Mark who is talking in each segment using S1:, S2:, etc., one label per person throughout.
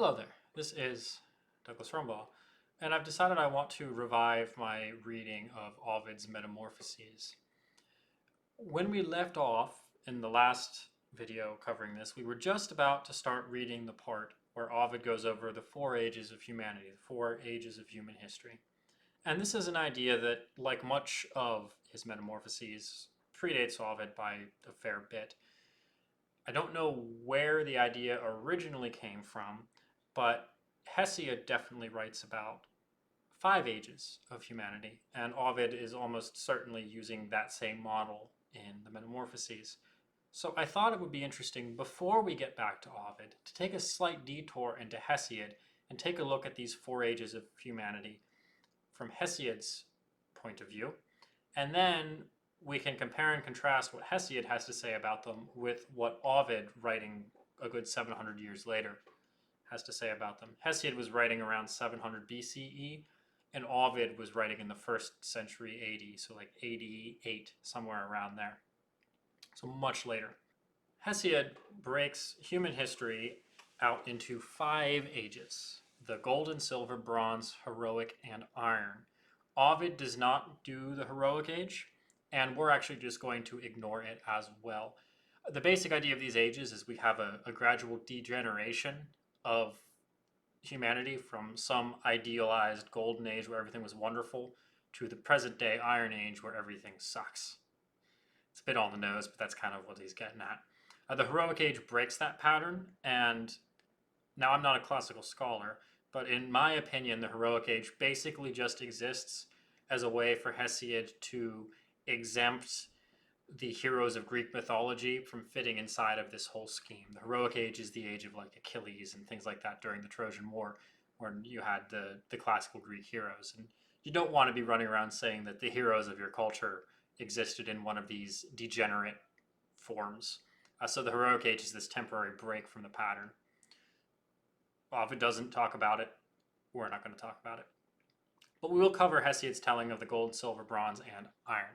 S1: Hello there, this is Douglas Rumbaugh, and I've decided I want to revive my reading of Ovid's Metamorphoses. When we left off in the last video covering this, we were just about to start reading the part where Ovid goes over the 4 ages of humanity, the 4 ages of human history. And this is an idea that, like much of his Metamorphoses, predates Ovid by a fair bit. I don't know where the idea originally came from, but Hesiod definitely writes about 5 ages of humanity, and Ovid is almost certainly using that same model in the Metamorphoses. So I thought it would be interesting, before we get back to Ovid, to take a slight detour into Hesiod and take a look at these 4 ages of humanity from Hesiod's point of view, and then we can compare and contrast what Hesiod has to say about them with what Ovid, writing a good 700 years later, has to say about them. Hesiod was writing around 700 BCE, and Ovid was writing in the 1st century AD, so like 88, somewhere around there. So much later. Hesiod breaks human history out into 5 ages: the golden, silver, bronze, heroic, and iron. Ovid does not do the heroic age, and we're actually just going to ignore it as well. The basic idea of these ages is we have a gradual degeneration of humanity from some idealized golden age where everything was wonderful to the present day iron age where everything sucks. It's a bit on the nose, but that's kind of what he's getting at. The heroic age breaks that pattern, and now I'm not a classical scholar, but in my opinion, the heroic age basically just exists as a way for Hesiod to exempt the heroes of Greek mythology from fitting inside of this whole scheme. The heroic age is the age of like Achilles and things like that during the Trojan War, when you had the classical Greek heroes. And you don't want to be running around saying that the heroes of your culture existed in one of these degenerate forms. So the heroic age is this temporary break from the pattern. If it doesn't talk about it, we're not going to talk about it. But we will cover Hesiod's telling of the gold, silver, bronze, and iron.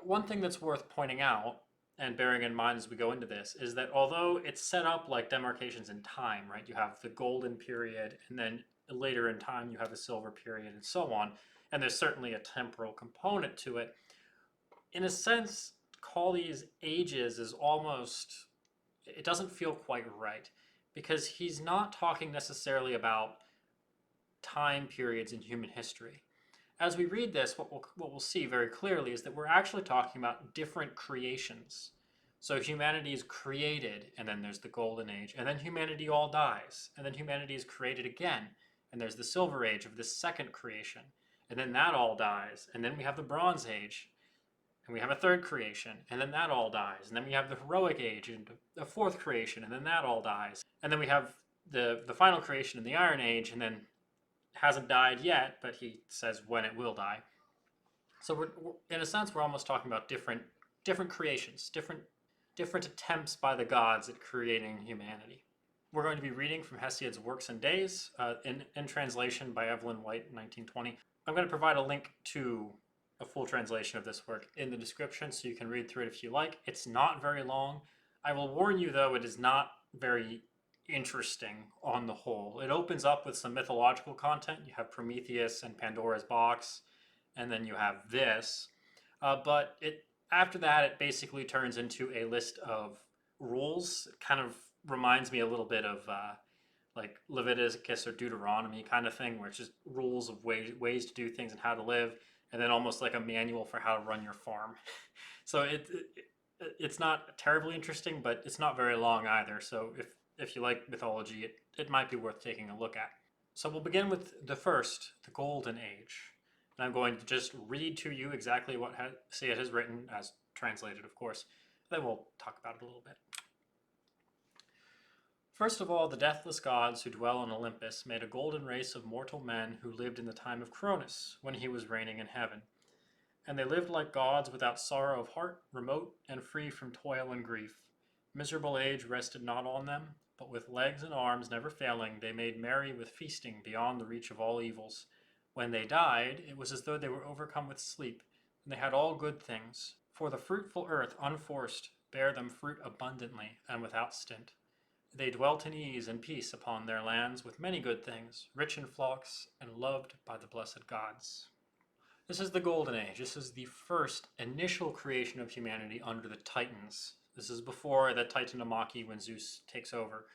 S1: One thing that's worth pointing out and bearing in mind as we go into this is that although it's set up like demarcations in time, right? You have the golden period, and then later in time you have a silver period, and so on. And there's certainly a temporal component to it. In a sense, call these ages is almost, it doesn't feel quite right, because he's not talking necessarily about time periods in human history. As we read this, what we'll see very clearly is that we're actually talking about different creations. So humanity is created, and then there's the golden age, and then humanity all dies, and then humanity is created again, and there's the silver age of this second creation, and then that all dies, and then we have the bronze age, and we have a third creation, and then that all dies, and then we have the heroic age and a 4th creation, and then that all dies, and then we have the final creation in the iron age, and then hasn't died yet, but he says when it will die. So we're in a sense, we're almost talking about different creations, different attempts by the gods at creating humanity. We're going to be reading from Hesiod's Works and Days, in translation by Evelyn-White in 1920. I'm going to provide a link to a full translation of this work in the description so you can read through it if you like. It's not very long. I will warn you, though, it is not very interesting on the whole. It opens up with some mythological content. You have Prometheus and Pandora's box, and then you have this. But after that, it basically turns into a list of rules. It kind of reminds me a little bit of like Leviticus or Deuteronomy kind of thing, where it's just rules of ways to do things and how to live, and then almost like a manual for how to run your farm. So it's not terribly interesting, but it's not very long either. So if you like mythology, it might be worth taking a look at. So we'll begin with the Golden Age. And I'm going to just read to you exactly what Hesiod has written, as translated, of course. Then we'll talk about it a little bit. First of all, the deathless gods who dwell on Olympus made a golden race of mortal men who lived in the time of Cronus, when he was reigning in heaven. And they lived like gods without sorrow of heart, remote and free from toil and grief. Miserable age rested not on them, but with legs and arms never failing, they made merry with feasting beyond the reach of all evils. When they died, it was as though they were overcome with sleep, and they had all good things. For the fruitful earth, unforced, bare them fruit abundantly and without stint. They dwelt in ease and peace upon their lands with many good things, rich in flocks and loved by the blessed gods. This is the Golden Age. This is the first initial creation of humanity under the Titans. This is before the Titanomachy when Zeus takes over.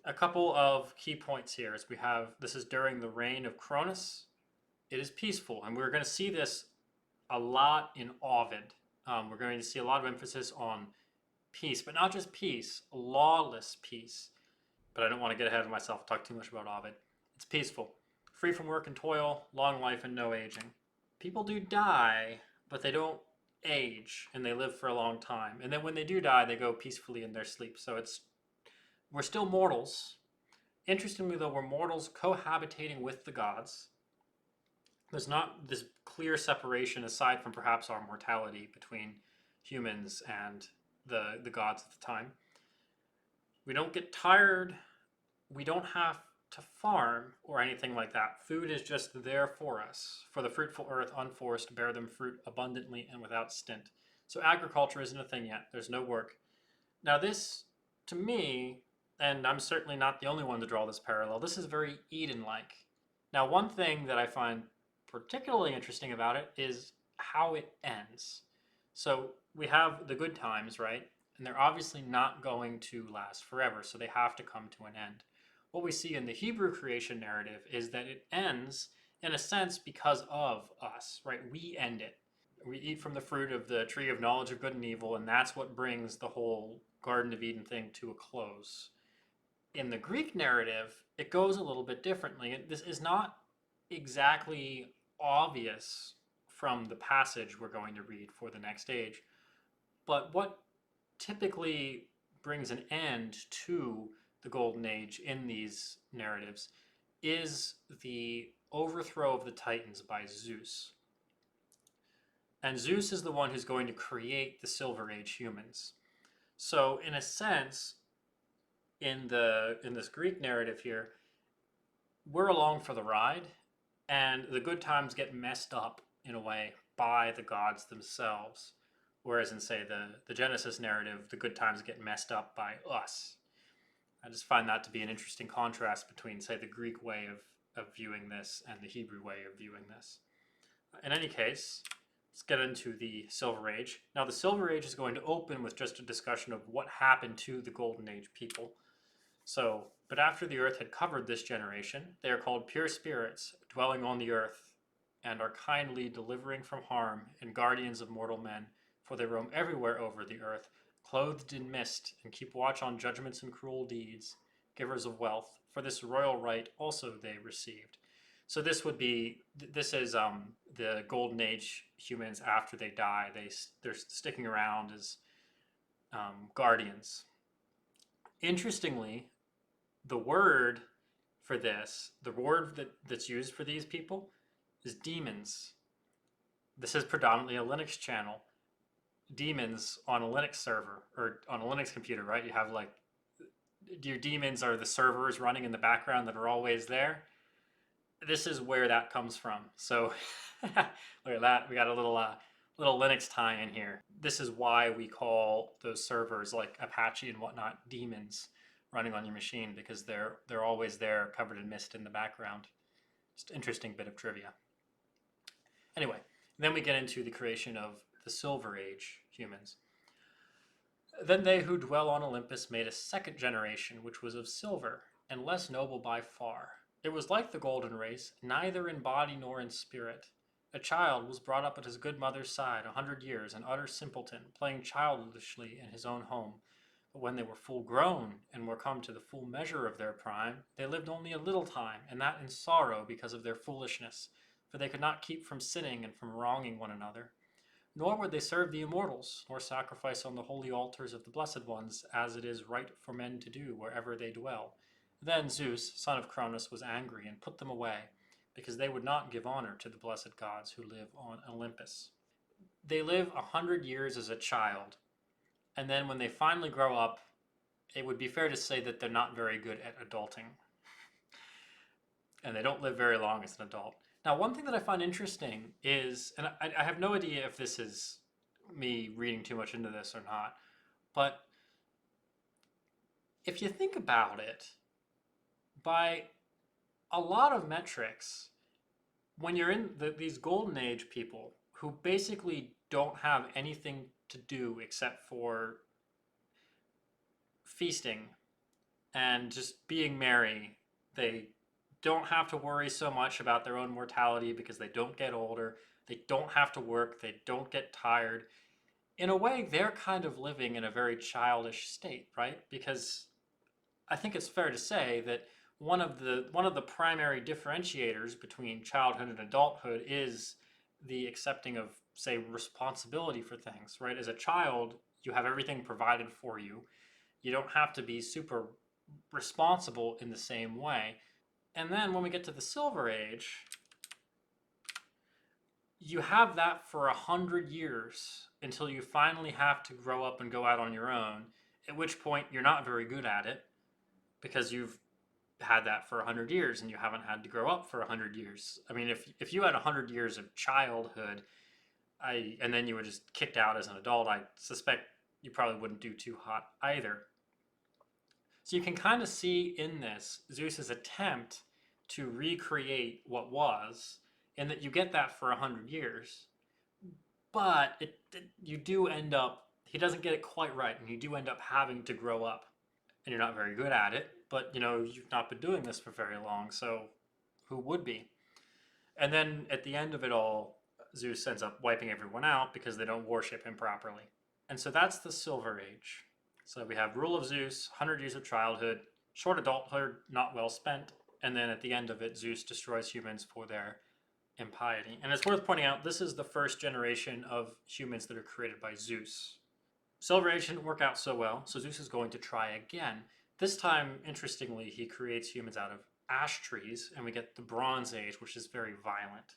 S1: A couple of key points here is this is during the reign of Cronus. It is peaceful, and we're going to see this a lot in Ovid. We're going to see a lot of emphasis on peace, but not just peace, lawless peace. But I don't want to get ahead of myself, talk too much about Ovid. It's peaceful, free from work and toil, long life and no aging. People do die, but they don't age, and they live for a long time. And then when they do die, they go peacefully in their sleep. So we're still mortals. Interestingly, though, we're mortals cohabitating with the gods. There's not this clear separation, aside from perhaps our mortality, between humans and the gods at the time. We don't get tired. We don't have to farm or anything like that. Food is just there for us. For the fruitful earth, unforced, bear them fruit abundantly and without stint. So agriculture isn't a thing yet. There's no work. Now this, to me, and I'm certainly not the only one to draw this parallel, this is very Eden-like. Now, one thing that I find particularly interesting about it is how it ends. So we have the good times, right? And they're obviously not going to last forever, so they have to come to an end. What we see in the Hebrew creation narrative is that it ends, in a sense, because of us, right? We end it. We eat from the fruit of the tree of knowledge of good and evil, and that's what brings the whole Garden of Eden thing to a close. In the Greek narrative, it goes a little bit differently. This is not exactly obvious from the passage we're going to read for the next age, but what typically brings an end to the Golden Age in these narratives is the overthrow of the Titans by Zeus. And Zeus is the one who's going to create the Silver Age humans. So in a sense, in this Greek narrative here, we're along for the ride, and the good times get messed up in a way by the gods themselves. Whereas in, say, the Genesis narrative, the good times get messed up by us. I just find that to be an interesting contrast between, say, the Greek way of viewing this and the Hebrew way of viewing this. In any case, let's get into the Silver Age. Now, the Silver Age is going to open with just a discussion of what happened to the Golden Age people. So, but after the earth had covered this generation, they are called pure spirits, dwelling on the earth, and are kindly delivering from harm, and guardians of mortal men, for they roam everywhere over the earth, clothed in mist, and keep watch on judgments and cruel deeds, givers of wealth, for this royal right also they received. So this is the Golden Age humans after they die. They're sticking around as guardians. Interestingly, the word for this, the word that's used for these people is demons. This is predominantly a Linux channel. Demons on a Linux server or on a Linux computer, right? You have your demons are the servers running in the background that are always there. This is where that comes from. So look at that. We got a little Linux tie in here. This is why we call those servers like Apache and whatnot demons running on your machine, because they're always there, covered in mist in the background. Just an interesting bit of trivia. Anyway, then we get into the creation of the Silver Age humans. Then they who dwell on Olympus made a second generation, which was of silver, and less noble by far. It was like the golden race, neither in body nor in spirit. A child was brought up at his good mother's side 100 years, an utter simpleton, playing childishly in his own home. But when they were full grown, and were come to the full measure of their prime, they lived only a little time, and that in sorrow because of their foolishness, for they could not keep from sinning and from wronging one another. Nor would they serve the immortals, nor sacrifice on the holy altars of the blessed ones, as it is right for men to do wherever they dwell. Then Zeus, son of Cronus, was angry, and put them away, because they would not give honor to the blessed gods who live on Olympus. They live 100 years as a child, and then when they finally grow up, it would be fair to say that they're not very good at adulting. And they don't live very long as an adult. Now, one thing that I find interesting is, and I have no idea if this is me reading too much into this or not, but if you think about it, by a lot of metrics, when you're in these golden age people who basically don't have anything to do except for feasting and just being merry, they don't have to worry so much about their own mortality because they don't get older, they don't have to work, they don't get tired. In a way, they're kind of living in a very childish state, right? Because I think it's fair to say that one of the primary differentiators between childhood and adulthood is the accepting of, say, responsibility for things, right? As a child, you have everything provided for you. You don't have to be super responsible in the same way. And then when we get to the Silver Age, you have that for 100 years until you finally have to grow up and go out on your own, at which point you're not very good at it because you've had that for 100 years and you haven't had to grow up for 100 years. I mean, if you had 100 years of childhood, and then you were just kicked out as an adult, I suspect you probably wouldn't do too hot either. So you can kind of see in this Zeus's attempt to recreate what was, and that you get that for 100 years, but you do end up, he doesn't get it quite right, and you do end up having to grow up, and you're not very good at it. But you've not been doing this for very long, so who would be? And then at the end of it all, Zeus ends up wiping everyone out because they don't worship him properly. And so that's the Silver Age. So we have rule of Zeus, 100 years of childhood, short adulthood, not well spent, and then at the end of it, Zeus destroys humans for their impiety. And it's worth pointing out, this is the first generation of humans that are created by Zeus. Silver Age didn't work out so well, so Zeus is going to try again. This time, interestingly, he creates humans out of ash trees, and we get the Bronze Age, which is very violent.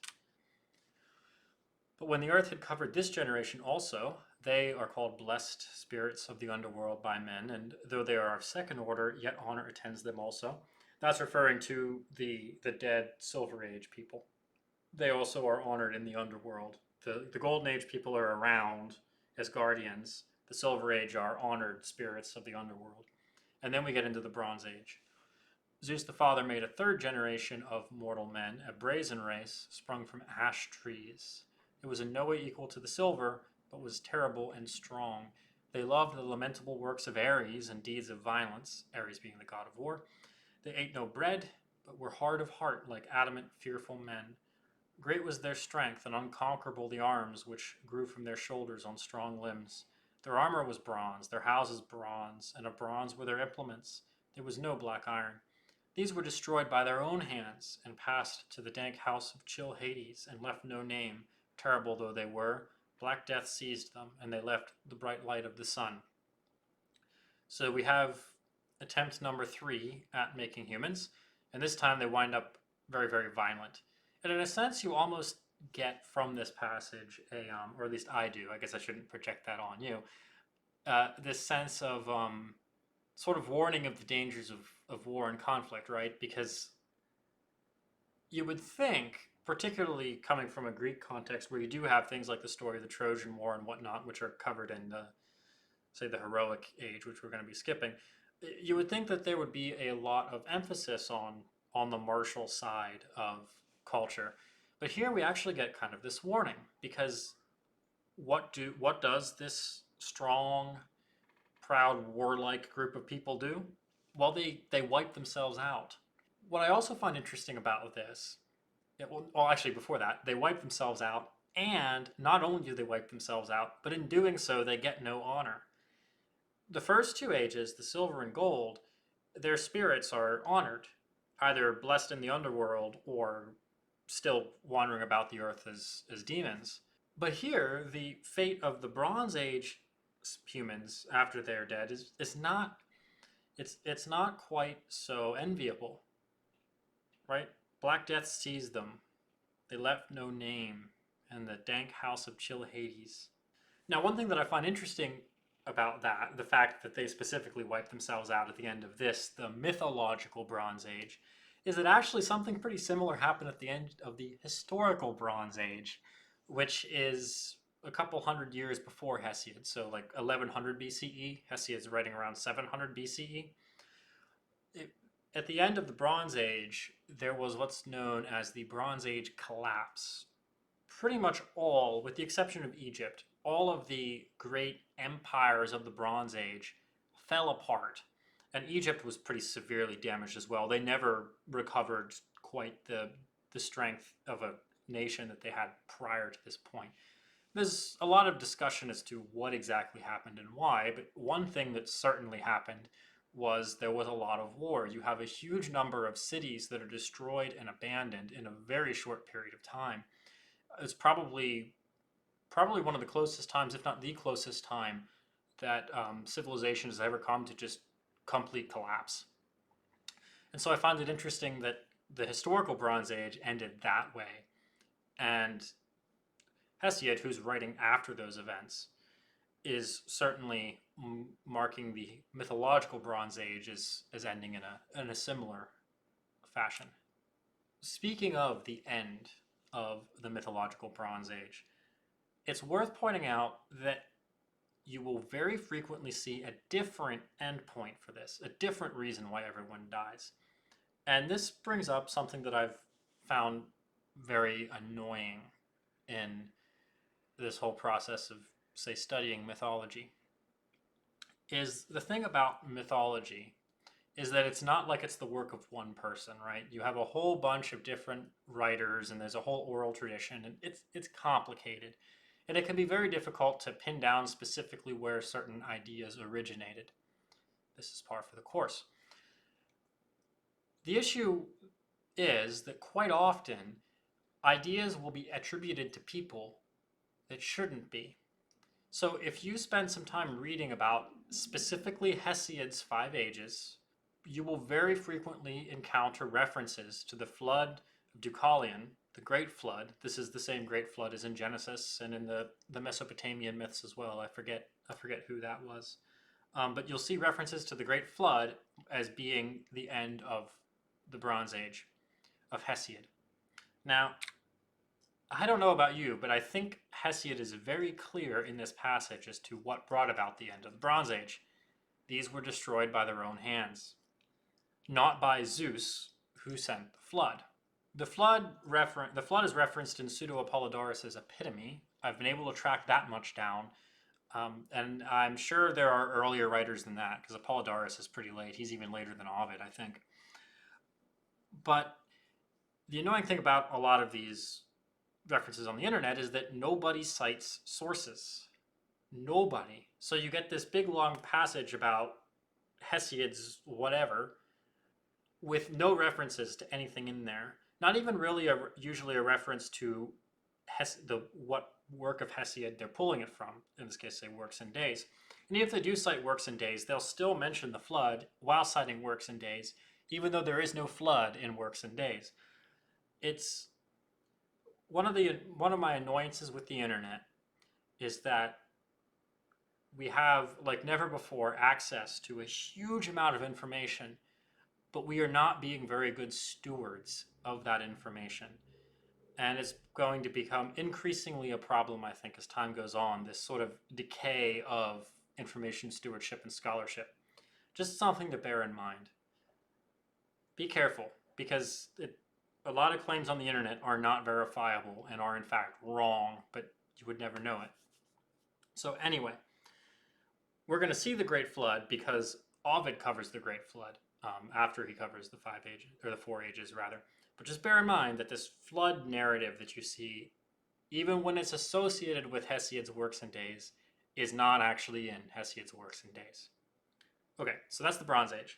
S1: But when the earth had covered this generation also, they are called blessed spirits of the underworld by men, and though they are of second order, yet honor attends them also. That's referring to the dead Silver Age people. They also are honored in the underworld. The Golden Age people are around as guardians. The Silver Age are honored spirits of the underworld. And then we get into the Bronze Age. Zeus the Father made a third generation of mortal men, a brazen race sprung from ash trees. It was in no way equal to the silver, but was terrible and strong. They loved the lamentable works of Ares and deeds of violence, Ares being the god of war. They ate no bread, but were hard of heart like adamant, fearful men. Great was their strength, and unconquerable the arms which grew from their shoulders on strong limbs. Their armor was bronze, their houses bronze, and of bronze were their implements. There was no black iron. These were destroyed by their own hands, and passed to the dank house of chill Hades, and left no name. Terrible though they were, black death seized them, and they left the bright light of the sun. So we have attempt number 3 at making humans, and this time they wind up very, very violent. And in a sense, you almost get from this passage or at least I do, I guess I shouldn't project that on you, this sense of sort of warning of the dangers of war and conflict, right? Because you would think, particularly coming from a Greek context where you do have things like the story of the Trojan War and whatnot, which are covered in say the heroic age, which we're going to be skipping, you would think that there would be a lot of emphasis on the martial side of culture. But here we actually get kind of this warning, because what does this strong, proud, warlike group of people do? Well, they wipe themselves out. What I also find interesting about this, well, actually before that, they wipe themselves out, and not only do they wipe themselves out, but in doing so, they get no honor. The first 2 ages, the silver and gold, their spirits are honored, either blessed in the underworld or still wandering about the earth as demons. But here, the fate of the Bronze Age humans after they're dead is not, it's not quite so enviable, right? Black Death seized them. They left no name, and the dank house of chill Hades. Now, one thing that I find interesting about that, the fact that they specifically wipe themselves out at the end of this, the mythological Bronze Age, is that actually something pretty similar happened at the end of the historical Bronze Age, which is a couple hundred years before Hesiod, so like 1100 BCE. Hesiod's writing around 700 BCE. it, at the end of the Bronze Age, there was what's known as the Bronze Age collapse. Pretty much all, with the exception of Egypt, all of the great empires of the Bronze Age fell apart. And Egypt was pretty severely damaged as well. They never recovered quite the strength of a nation that they had prior to this point. There's a lot of discussion as to what exactly happened and why, but one thing that certainly happened was there was a lot of war. You have a huge number of cities that are destroyed and abandoned in a very short period of time. It's probably one of the closest times, if not the closest time, that civilization has ever come to just complete collapse. And so I find it interesting that the historical Bronze Age ended that way, and Hesiod, who's writing after those events, is certainly marking the mythological Bronze Age as ending in a similar fashion. Speaking of the end of the mythological Bronze Age, it's worth pointing out that you will very frequently see a different endpoint for this, a different reason why everyone dies. And this brings up something that I've found very annoying in this whole process of, say, studying mythology. Is the thing about mythology is that it's not like it's the work of one person, right? You have a whole bunch of different writers and there's a whole oral tradition, and it's complicated. And it can be very difficult to pin down specifically where certain ideas originated. This is par for the course. The issue is that quite often ideas will be attributed to people that shouldn't be. So if you spend some time reading about specifically Hesiod's 5 ages, you will very frequently encounter references to the flood of Deucalion, the Great Flood. This is the same Great Flood as in Genesis and in the Mesopotamian myths as well. I forget who that was. But you'll see references to the Great Flood as being the end of the Bronze Age of Hesiod. Now, I don't know about you, but I think Hesiod is very clear in this passage as to what brought about the end of the Bronze Age. These were destroyed by their own hands, not by Zeus, who sent the flood. The flood is referenced in Pseudo-Apollodorus' Epitome. I've been able to track that much down, and I'm sure there are earlier writers than that, because Apollodorus is pretty late. He's even later than Ovid, I think. But the annoying thing about a lot of these references on the internet is that nobody cites sources. Nobody. So you get this big long passage about Hesiod's whatever with no references to anything in there. Not even really usually a reference to what work of Hesiod they're pulling it from. In this case, say Works and Days. And even if they do cite Works and Days, they'll still mention the flood while citing Works and Days, even though there is no flood in Works and Days. It's one of my annoyances with the internet is that we have, like never before, access to a huge amount of information, but we are not being very good stewards of that information. And it's going to become increasingly a problem, I think, as time goes on, this sort of decay of information stewardship and scholarship. Just something to bear in mind. Be careful, because a lot of claims on the internet are not verifiable and are in fact wrong, but you would never know it. So anyway, we're going to see the Great Flood because Ovid covers the Great Flood after he covers the 5 ages, or the 4 ages rather. But just bear in mind that this flood narrative that you see, even when it's associated with Hesiod's Works and Days, is not actually in Hesiod's Works and Days. Okay, so that's the Bronze Age.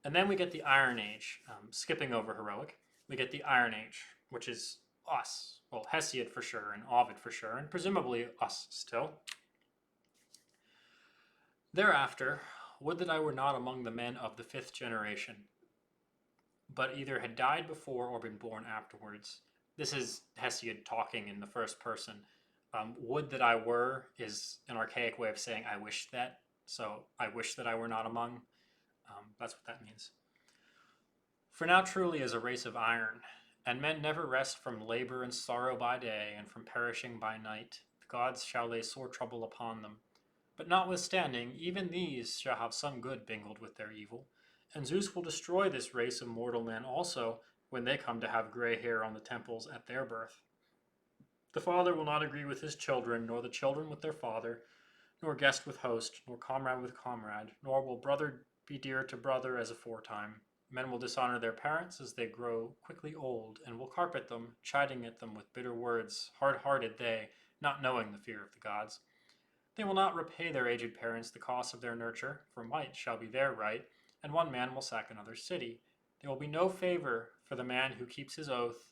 S1: And then we get the Iron Age, skipping over heroic. We get the Iron Age, which is us. Well, Hesiod for sure, and Ovid for sure, and presumably us still. Thereafter, would that I were not among the men of the 5th generation, but either had died before or been born afterwards. This is Hesiod talking in the first person. Would that I were is an archaic way of saying I wish that. So I wish that I were not among. That's what that means. For now truly is a race of iron, and men never rest from labor and sorrow by day, and from perishing by night. The gods shall lay sore trouble upon them. But notwithstanding, even these shall have some good mingled with their evil, And Zeus will destroy this race of mortal men also when they come to have gray hair on the temples at their birth. The father will not agree with his children, nor the children with their father, nor guest with host, nor comrade with comrade, nor will brother be dear to brother as aforetime. Men will dishonor their parents as they grow quickly old, and will carp at them, chiding at them with bitter words, hard-hearted they, not knowing the fear of the gods. They will not repay their aged parents the cost of their nurture, for might shall be their right, and one man will sack another's city. There will be no favor for the man who keeps his oath,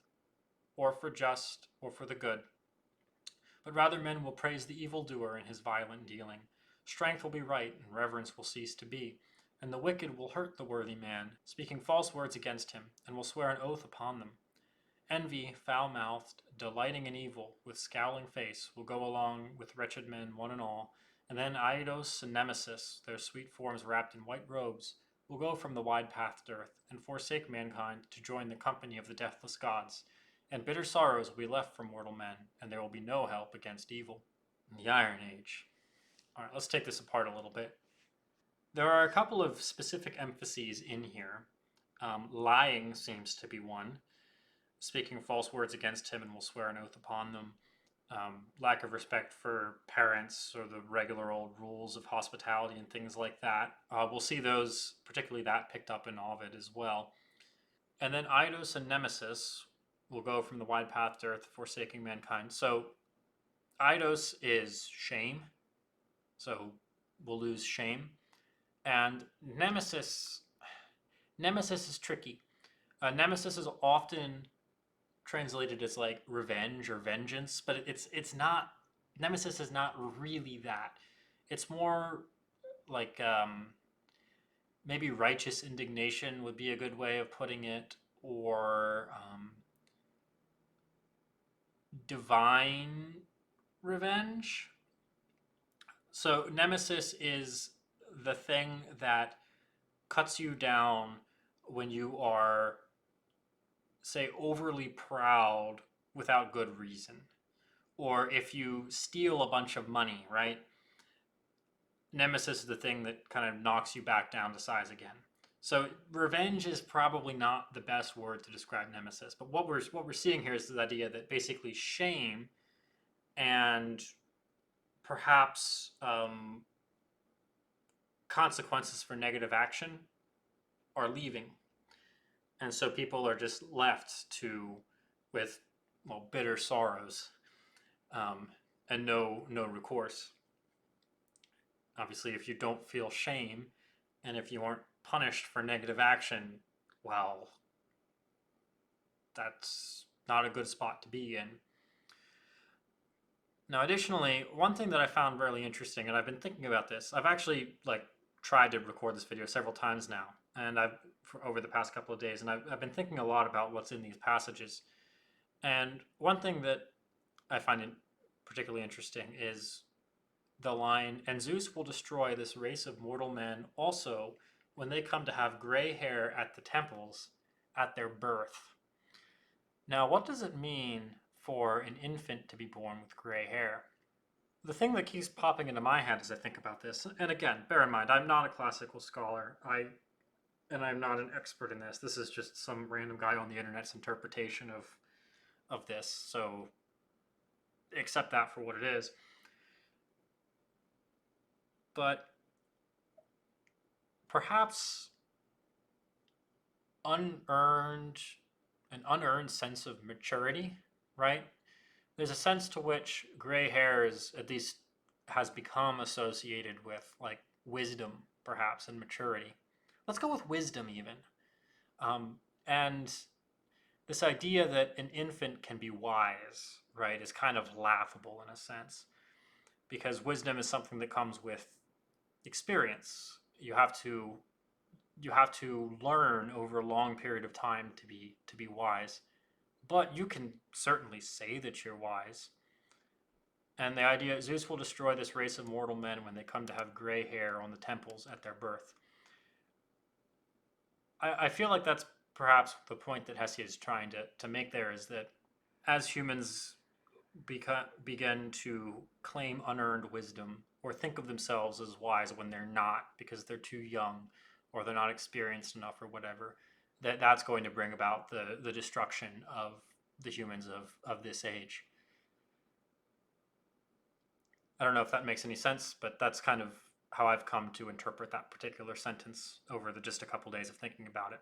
S1: or for just, or for the good. But rather men will praise the evildoer in his violent dealing. Strength will be right, and reverence will cease to be. And the wicked will hurt the worthy man, speaking false words against him, and will swear an oath upon them. Envy, foul-mouthed, delighting in evil, with scowling face, will go along with wretched men, one and all. And then Aidos and Nemesis, their sweet forms wrapped in white robes, will go from the wide-pathed earth, and forsake mankind to join the company of the deathless gods. And bitter sorrows will be left for mortal men, and there will be no help against evil. The Iron Age. All right, let's take this apart a little bit. There are a couple of specific emphases in here. Lying seems to be one. Speaking false words against him and will swear an oath upon them. Lack of respect for parents or the regular old rules of hospitality and things like that. We'll see those, particularly that, picked up in Ovid as well. And then Eidos and Nemesis will go from the wide-pathed earth, forsaking mankind. So Eidos is shame. So we'll lose shame. And Nemesis is tricky. Nemesis is often translated as like revenge or vengeance, but it's not. Nemesis is not really that. It's more like maybe righteous indignation would be a good way of putting it, or divine revenge. So Nemesis is the thing that cuts you down when you are, say, overly proud without good reason. Or if you steal a bunch of money, right? Nemesis is the thing that kind of knocks you back down to size again. So revenge is probably not the best word to describe Nemesis. But what we're seeing here is the idea that basically shame and perhaps consequences for negative action are leaving. And so people are just left with bitter sorrows and no recourse. Obviously, if you don't feel shame and if you aren't punished for negative action, well, that's not a good spot to be in. Now, additionally, one thing that I found really interesting, and I've been thinking about this, I've actually tried to record this video several times now, and over the past couple of days, and I've been thinking a lot about what's in these passages. And one thing that I find particularly interesting is the line, "And Zeus will destroy this race of mortal men also when they come to have gray hair at the temples at their birth." Now, what does it mean for an infant to be born with gray hair? The thing that keeps popping into my head as I think about this, and again, bear in mind, I'm not a classical scholar, and I'm not an expert in this. This is just some random guy on the internet's interpretation of this, so accept that for what it is. But perhaps an unearned sense of maturity, right? There's a sense to which gray hair has become associated with wisdom, perhaps, and maturity. Let's go with wisdom even. And this idea that an infant can be wise, right, is kind of laughable in a sense, because wisdom is something that comes with experience. You have to learn over a long period of time to be wise, but you can certainly say that you're wise. And the idea, Zeus will destroy this race of mortal men when they come to have gray hair on the temples at their birth. I feel like that's perhaps the point that Hesiod is trying to make there, is that as humans begin to claim unearned wisdom or think of themselves as wise when they're not because they're too young, or they're not experienced enough or whatever, that's going to bring about the destruction of the humans of this age. I don't know if that makes any sense, but that's kind of how I've come to interpret that particular sentence over just a couple days of thinking about it.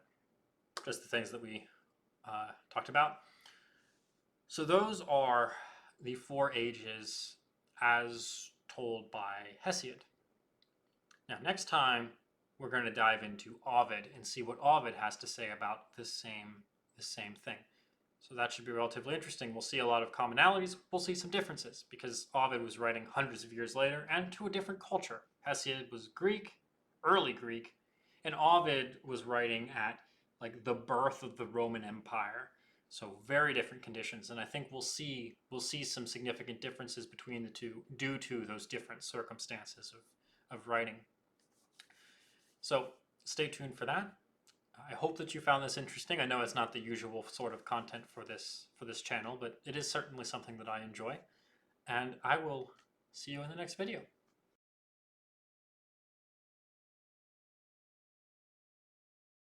S1: Just the things that we talked about. So those are the 4 ages as told by Hesiod. Now, next time, we're going to dive into Ovid and see what Ovid has to say about this same thing. So that should be relatively interesting. We'll see a lot of commonalities. We'll see some differences because Ovid was writing hundreds of years later and to a different culture. Hesiod was Greek, early Greek, and Ovid was writing at like the birth of the Roman Empire. So very different conditions, and I think we'll see some significant differences between the two due to those different circumstances of writing. So stay tuned for that. I hope that you found this interesting. I know it's not the usual sort of content for this channel, but it is certainly something that I enjoy. And I will see you in the next video.